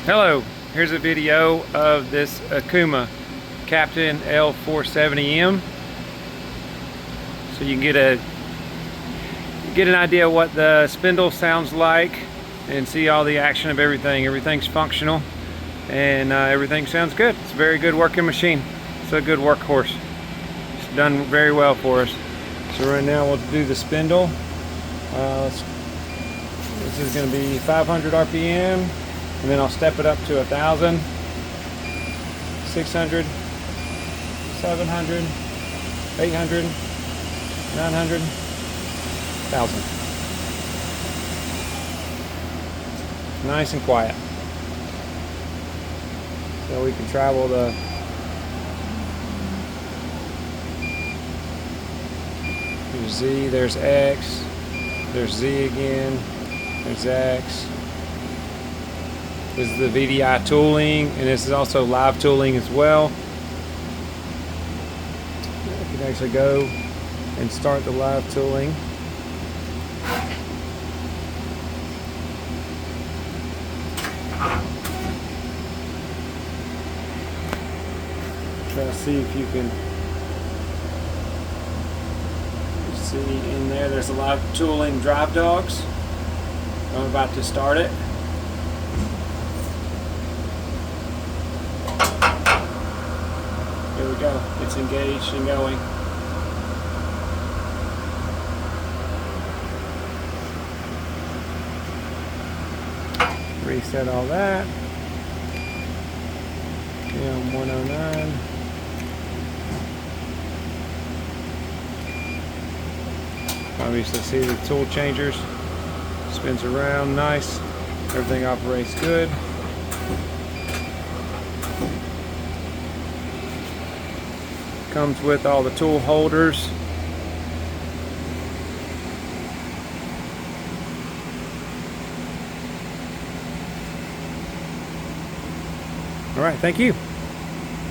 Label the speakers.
Speaker 1: Hello, here's a video of this Okuma Captain L470M, so you can get an idea what the spindle sounds like and see all the action of everything. Everything's functional and everything sounds good. It's a very good working machine. It's a good workhorse. It's done very well for us. So right now we'll do the spindle. This is going to be 500 RPM. And then I'll step it up to 1,000, 600, 700, 800, 900, 1,000. Nice and quiet. So we can travel there's Z, there's X, there's Z again, there's X. This is the VDI tooling, and this is also live tooling as well. You can actually go and start the live tooling. Try to see if you can see in there. There's a live tooling drive dogs. I'm about to start it. Here we go. It's engaged and going. Reset all that. Okay, 109. Obviously see the tool changers. Spins around nice. Everything operates good. Comes with all the tool holders. All right, thank you.